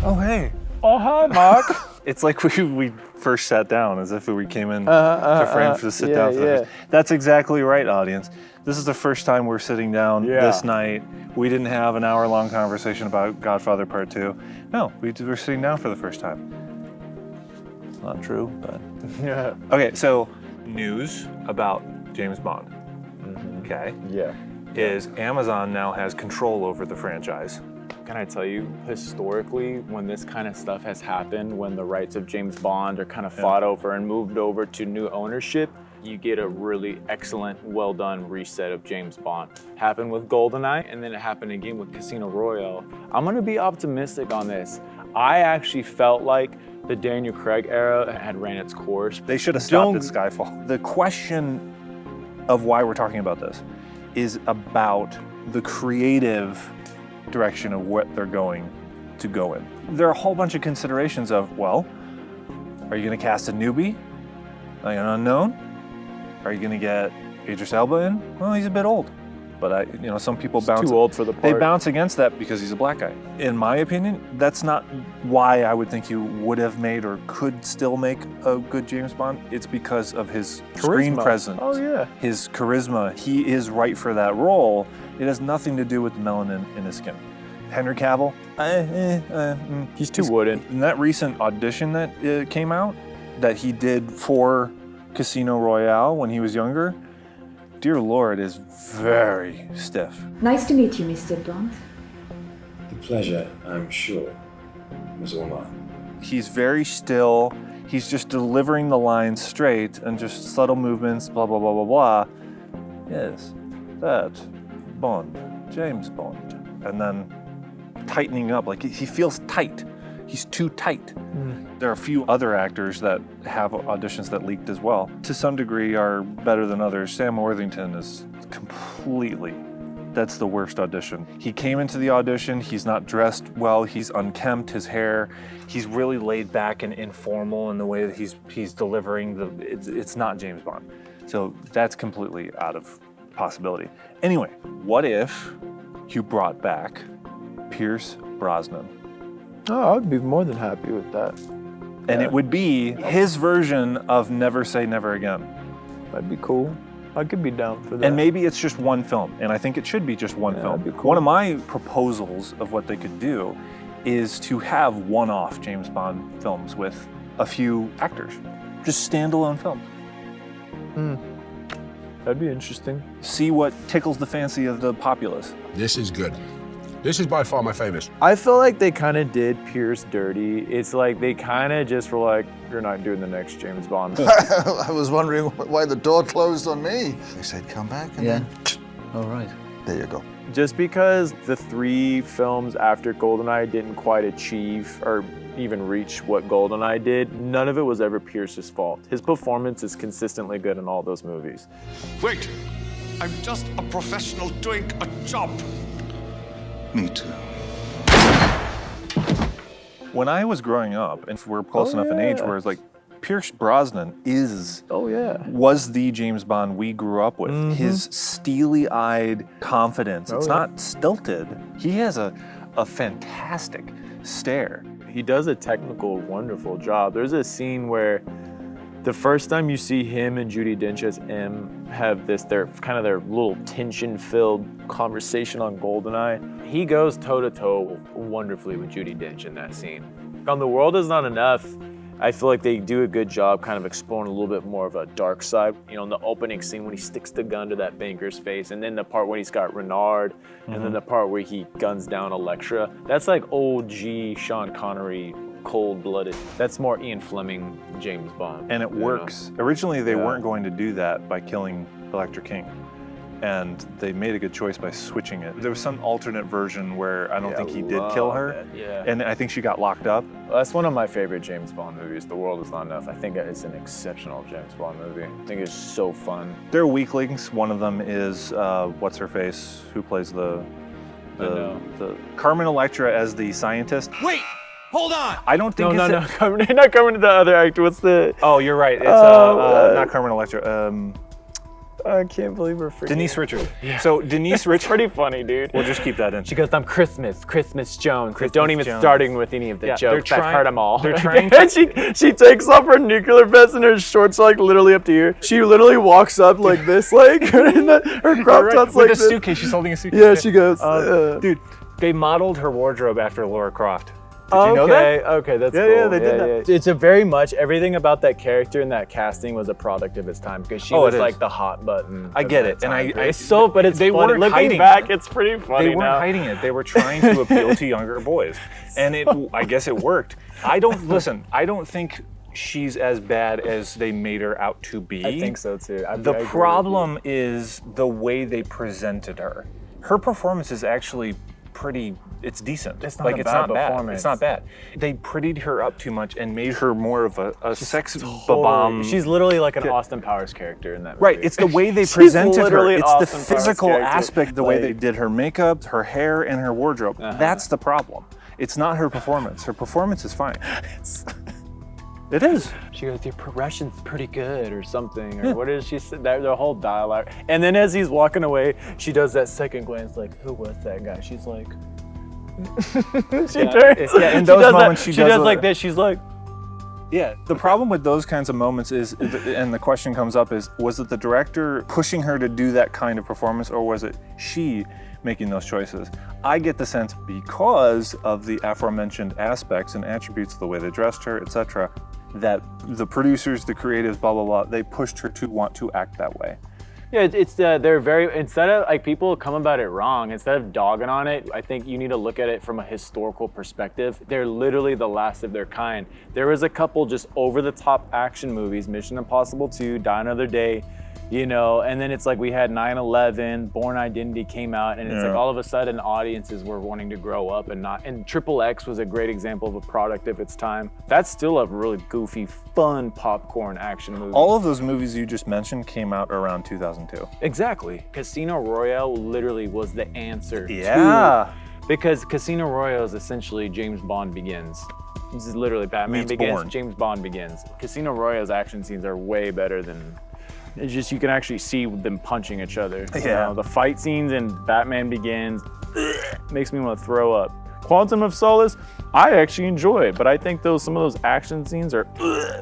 Oh, hey. Oh, hi, Mark. It's like we first sat down, as if we came in to frame to sit down for the first. That's exactly right, audience. This is the first time we're sitting down this night. We didn't have an hour-long conversation about Godfather Part 2. No, we're sitting down for the first time. It's not true, but... Yeah. Okay, so news about James Bond, okay? Yeah. Is Amazon now has control over the franchise. Can I tell you, historically, when this kind of stuff has happened, when the rights of James Bond are kind of fought over and moved over to new ownership, you get a really excellent, well-done reset of James Bond. Happened with GoldenEye, and then it happened again with Casino Royale. I'm gonna be optimistic on this. I actually felt like the Daniel Craig era had ran its course. They should have stopped at Skyfall. The question of why we're talking about this is about the creative direction of what they're going to go in. There are a whole bunch of considerations of, well, are you gonna cast a newbie, like an unknown? Are you gonna get Idris Elba in? Well, he's a bit old, but some people bounce. Too old for the part. They bounce against that because he's a black guy. In my opinion, that's not why I would think you would have made or could still make a good James Bond. It's because of his screen presence. Oh yeah. His charisma. He is right for that role. It has nothing to do with the melanin in his skin. Henry Cavill, he's too wooden. In that recent audition that came out, that he did for Casino Royale when he was younger, dear Lord, is very stiff. Nice to meet you, Mr. Bond. The pleasure, I'm sure, was all mine. He's very still. He's just delivering the lines straight and just subtle movements, blah, blah, blah, blah, blah. Yes, that Bond, James Bond. And then tightening up, like he feels tight. He's too tight. There are a few other actors that have auditions that leaked as well. To some degree are better than others. Sam Worthington is completely, that's the worst audition. He came into the audition, he's not dressed well, he's unkempt, his hair, he's really laid back and informal in the way that he's delivering it's not James Bond. So that's completely out of possibility. Anyway, what if you brought back Pierce Brosnan? Oh, I would be more than happy with that. And it would be his version of Never Say Never Again. That'd be cool. I could be down for that. And maybe it's just one film, and I think it should be just one film. That'd be cool. One of my proposals of what they could do is to have one-off James Bond films with a few actors. Just standalone films. That'd be interesting. See what tickles the fancy of the populace. This is good. This is by far my favorite. I feel like they kind of did Pierce dirty. It's like they kind of just were like, you're not doing the next James Bond. I was wondering why the door closed on me. They said, come back, and then... All right. There you go. Just because the 3 films after GoldenEye didn't quite achieve or even reach what GoldenEye did, none of it was ever Pierce's fault. His performance is consistently good in all those movies. Wait, I'm just a professional doing a job. Me too. When I was growing up, and we're close enough in age where it's like, Pierce Brosnan was the James Bond we grew up with. His steely-eyed confidence, it's not stilted. He has a fantastic stare. He does a technical, wonderful job. There's a scene where the first time you see him and Judi Dench as M have their little tension-filled conversation on GoldenEye, he goes toe-to-toe wonderfully with Judi Dench in that scene. On The World Is Not Enough, I feel like they do a good job kind of exploring a little bit more of a dark side. In the opening scene when he sticks the gun to that banker's face, and then the part when he's got Renard, and then the part where he guns down Elektra. That's like old G. Sean Connery, cold-blooded. That's more Ian Fleming, James Bond. And it works. Originally, they weren't going to do that by killing Elektra King. And they made a good choice by switching it. There was some alternate version where I don't think he did kill her. And I think she got locked up. That's one of my favorite James Bond movies, The World Is Not Enough. I think it's an exceptional James Bond movie. I think it's so fun. There are weak links. One of them is, what's her face, who plays the Carmen Electra as the scientist. Wait, hold on. I don't think not Carmen, the other actor. What's the? Oh, you're right. It's not Carmen Electra. I can't believe we're forgetting. Denise Richards. So Denise Richards. Pretty funny, dude. We'll just keep that in. She goes, I'm Christmas Jones. Christmas Don't even Jones. starting with any of the jokes. I've heard them all. They're trying And she takes off her nuclear vest and her shorts are like literally up to here. She literally walks up like this, like her crop top's like with a this. suitcase. She's holding a suitcase. Yeah, she goes, Dude, they modeled her wardrobe after Laura Croft. Did you know that? Okay, that's Yeah, cool. yeah, they did that. It's a very much, everything about that character and that casting was a product of its time because she was it is. like the hot button. I of get that it, and time I period. But it's they funny. weren't Looking hiding back, it's pretty funny They weren't now. hiding it. They were trying to appeal to younger boys, and I guess it worked. I don't think she's as bad as they made her out to be. I think so too. I The agree with problem is the way they presented her. Her performance is actually it's decent. It's not a it's bad not bad. performance. It's not bad. They prettied her up too much and made her more of a sex you. bomb. She's literally like an Austin Powers character in that movie. Right, it's the way they She's presented her. literally It's Austin the Powers physical character. aspect, the way they Like- did her makeup, her hair, and her wardrobe. That's the problem. It's not her performance. Her performance is fine. It is. She goes, your progression's pretty good or something, or what is she say? The whole dialogue. And then as he's walking away, she does that second glance like, who was that guy? She's like, she turns. Yeah, in those moments she does like this. She's like, Yeah, the problem with those kinds of moments is, and the question comes up is, was it the director pushing her to do that kind of performance, or was it she making those choices? I get the sense because of the aforementioned aspects and attributes of the way they dressed her, etc., that the producers, the creatives, blah, blah, blah, they pushed her to want to act that way. yeah, they're very, instead of, like, people come about it wrong, instead of dogging on it, I think you need to look at it from a historical perspective. They're literally the last of their kind. There was a couple just over-the-top action movies, Mission Impossible 2, Die Another Day, you know, and then it's like we had 9/11, Born Identity came out, and it's like all of a sudden audiences were wanting to grow up and not, and Triple X was a great example of a product of its time. That's still a really goofy, fun popcorn action movie. All of those movies you just mentioned came out around 2002. Exactly. Casino Royale literally was the answer Yeah. because Casino Royale is essentially James Bond Begins. This is literally Batman Meets Begins, Bourne. James Bond Begins. Casino Royale's action scenes are way better than, it's just, you can actually see them punching each other. You Yeah. know, the fight scenes in Batman Begins makes me want to throw up. Quantum of Solace, I actually enjoy it, but I think some of those action scenes are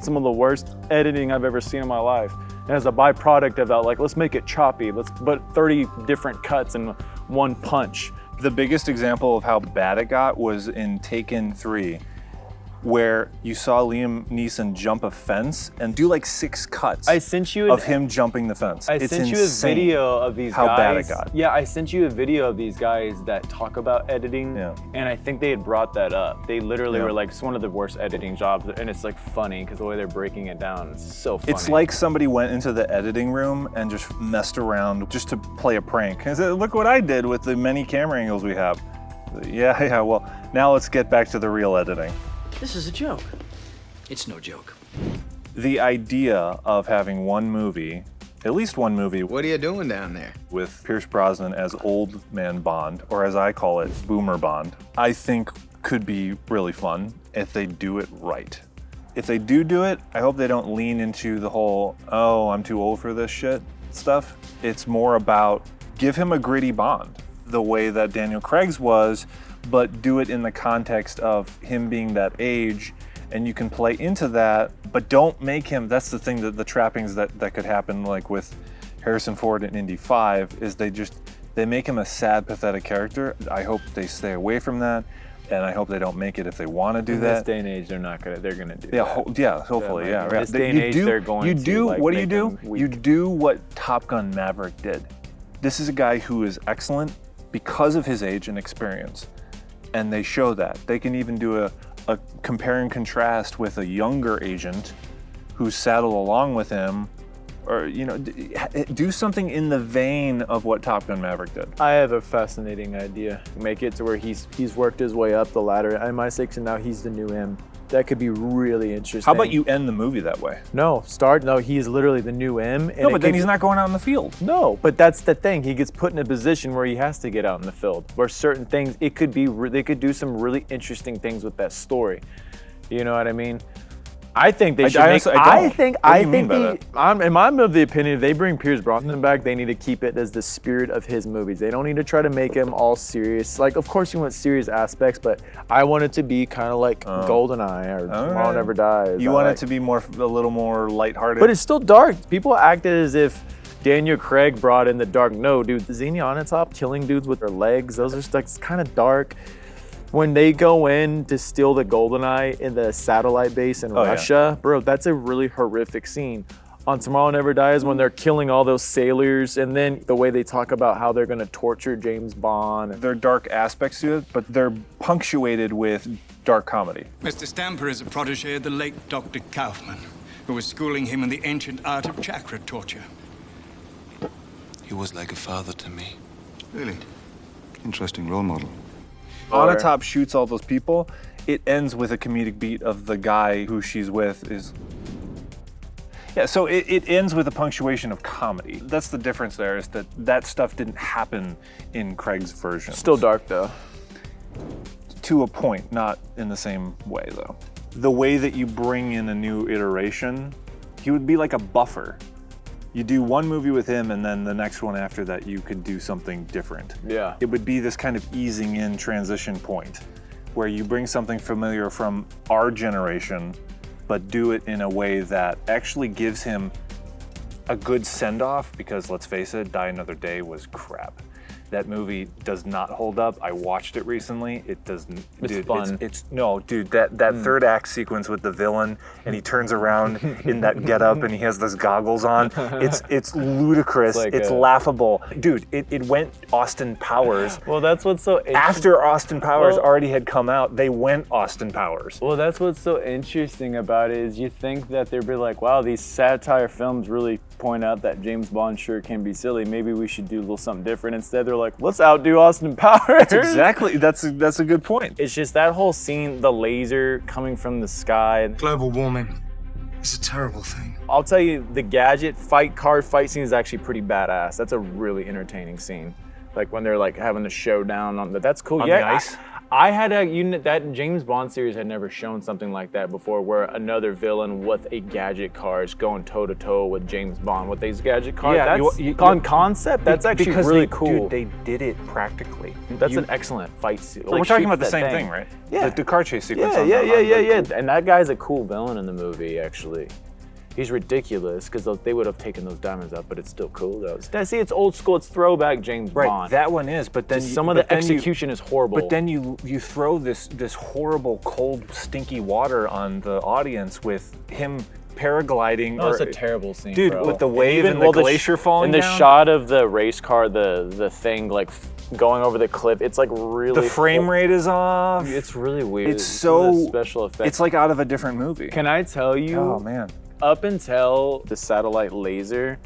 some of the worst editing I've ever seen in my life. And as a byproduct of that, like, let's make it choppy, let's put 30 different cuts in one punch. The biggest example of how bad it got was in Taken 3, where you saw Liam Neeson jump a fence and do like 6 cuts I sent you of him jumping the fence. I It's sent you insane a video of these how guys. bad it got. Yeah, I sent you a video of these guys that talk about editing. Yeah. And I think they had brought that up. They literally Yeah. were like, it's one of the worst editing jobs. And it's like funny because the way they're breaking it down is so funny. It's like somebody went into the editing room and just messed around just to play a prank. And said, look what I did with the many camera angles we have. Yeah, well, now let's get back to the real editing. This is a joke. It's no joke. The idea of having one movie, at least one movie, What are you doing down there? with Pierce Brosnan as Old Man Bond, or as I call it, Boomer Bond, I think could be really fun if they do it right. If they do it, I hope they don't lean into the whole, oh, I'm too old for this shit stuff. It's more about give him a gritty Bond, the way that Daniel Craig's was, but do it in the context of him being that age, and you can play into that, but don't make him, that's the thing, that the trappings that could happen, like with Harrison Ford in Indy 5, is they make him a sad, pathetic character. I hope they stay away from that, and I hope they don't make it if they want to do in that. this day and age, they're going to do Yeah, that. hopefully, Yeah, yeah. in this day and age, they're going you to, do, like, what do you make do? them weak. You do what Top Gun Maverick did. This is a guy who is excellent because of his age and experience, and they show that. They can even do a compare and contrast with a younger agent who's saddled along with him, or, you know, do something in the vein of what Top Gun Maverick did. I have a fascinating idea. Make it to where he's worked his way up the ladder at MI6 and now he's the new M. That could be really interesting. How about you end the movie that way? No, he's literally the new M. And No, but then he's not going out in the field. No, but that's the thing. He gets put in a position where he has to get out in the field, where certain things, they could do some really interesting things with that story. You know what I mean? I think they should honestly, make. I don't. I think. What do I you mean think. by I'm of the opinion if they bring Pierce Brosnan back, they need to keep it as the spirit of his movies. They don't need to try to make him all serious. Like, of course, you want serious aspects, but I want it to be kind of like GoldenEye or Tomorrow Never Dies. You want it to be a little more lighthearted. But it's still dark. People acted as if Daniel Craig brought in the dark. No, dude, Xenonotop killing dudes with their legs. Those are like, it's kind of dark. When they go in to steal the GoldenEye in the satellite base in Russia, bro, that's a really horrific scene. On Tomorrow Never Dies, when they're killing all those sailors, and then the way they talk about how they're gonna torture James Bond. There are dark aspects to it, but they're punctuated with dark comedy. Mr. Stamper is a protege of the late Dr. Kaufman, who was schooling him in the ancient art of chakra torture. He was like a father to me. Really? Interesting role model. Onatopp shoots all those people. It ends with a comedic beat of the guy who she's with is... Yeah, so it ends with a punctuation of comedy. That's the difference there, is that stuff didn't happen in Craig's version. Still dark, though. To a point, not in the same way, though. The way that you bring in a new iteration, he would be like a buffer. You do one movie with him, and then the next one after that, you could do something different. Yeah. It would be this kind of easing in transition point where you bring something familiar from our generation, but do it in a way that actually gives him a good send-off, because let's face it, Die Another Day was crap. That movie does not hold up. I watched it recently. It doesn't. It's dude, fun. No, dude. That third act sequence with the villain, and he turns around in that getup, and he has those goggles on. It's ludicrous. It's laughable, dude. It went Austin Powers. Well, that's what's so interesting. After Austin Powers already had come out, they went Austin Powers. Well, that's what's so interesting about it is you think that they'd be like, wow, these satire films really point out that James Bond sure can be silly. Maybe we should do a little something different. Instead, they're like, let's outdo Austin Powers. Exactly. That's a good point. It's just that whole scene, the laser coming from the sky. Global warming is a terrible thing. I'll tell you, the gadget car fight scene is actually pretty badass. That's a really entertaining scene. Like when they're like having the showdown on that's cool. On yeah, the ice? I had a unit that James Bond series had never shown something like that before, where another villain with a gadget car is going toe to toe with James Bond with these gadget cars. Yeah, that's on concept. That's actually because really cool. Dude, they did it practically. That's an excellent fight scene. We're talking about the same thing, right? Yeah. The car chase sequence. Yeah. And that guy's a cool villain in the movie, actually. He's ridiculous because they would have taken those diamonds out, but it's still cool though. See, it's old school. It's throwback James Right, Bond. that one is, but then some of the execution is horrible. But then you throw this horrible, cold, stinky water on the audience with him paragliding. No, it's a terrible scene, dude, bro. with the wave and the glacier falling and down. the shot of the race car, the thing like going over the cliff. It's like really. The frame rate is off. It's really weird. It's so special effects. It's like out of a different movie. Can I tell you? Oh man. Up until the satellite laser,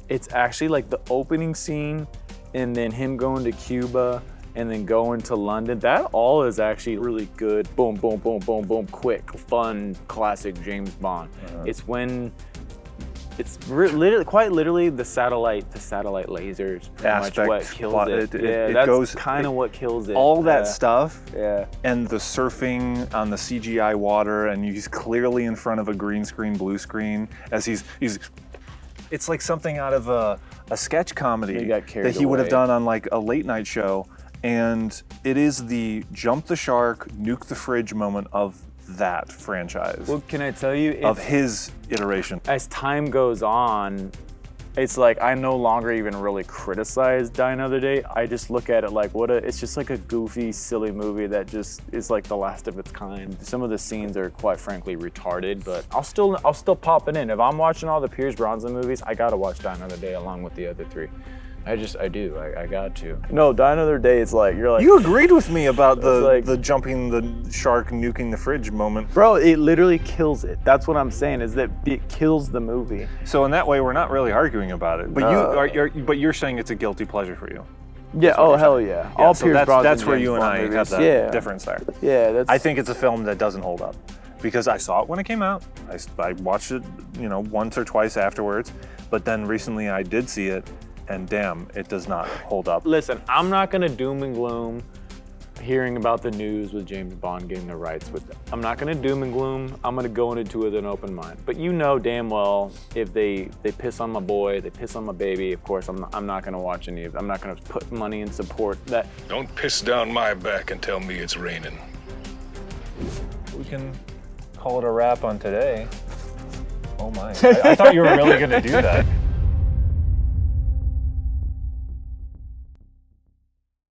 it's actually like the opening scene and then him going to Cuba and then going to London. That all is actually really good. Boom, boom, boom, boom, boom, quick, fun, classic James Bond. It's when it's quite literally the satellite laser is pretty much what kills it. That's kind of what kills it. All that stuff. Yeah. And the surfing on the CGI water, and he's clearly in front of a green screen, blue screen, as he's. It's like something out of a sketch comedy that he would have done on like a late night show, and it is the jump the shark, nuke the fridge moment of that franchise. Well, can I tell you? Of his iteration. As time goes on, it's like I no longer even really criticize Die Another Day. I just look at it like it's just like a goofy, silly movie that just is like the last of its kind. Some of the scenes are quite frankly retarded, but I'll still pop it in. If I'm watching all the Pierce Brosnan movies, I gotta watch Die Another Day along with the other three. I do. I got to. No, Die Another Day. It's like you're like. You agreed with me about the jumping the shark, nuking the fridge moment, bro. It literally kills it. That's what I'm saying. Is that it kills the movie. So in that way, we're not really arguing about it. But you're saying it's a guilty pleasure for you. Yeah. Oh hell yeah. All so Pierce Brosnan. That's where James you and Bond I movies. have that difference there. Yeah. I think it's a film that doesn't hold up, because I saw it when it came out. I watched it, once or twice afterwards, but then recently I did see it. And damn, it does not hold up. Listen, I'm not gonna doom and gloom hearing about the news with James Bond getting the rights, I'm not gonna doom and gloom, I'm gonna go into it with an open mind. But you know damn well if they piss on my boy, they piss on my baby, of course I'm not gonna watch any of it. I'm not gonna put money and support that. Don't piss down my back and tell me it's raining. We can call it a wrap on today. Oh my, I thought you were really gonna do that.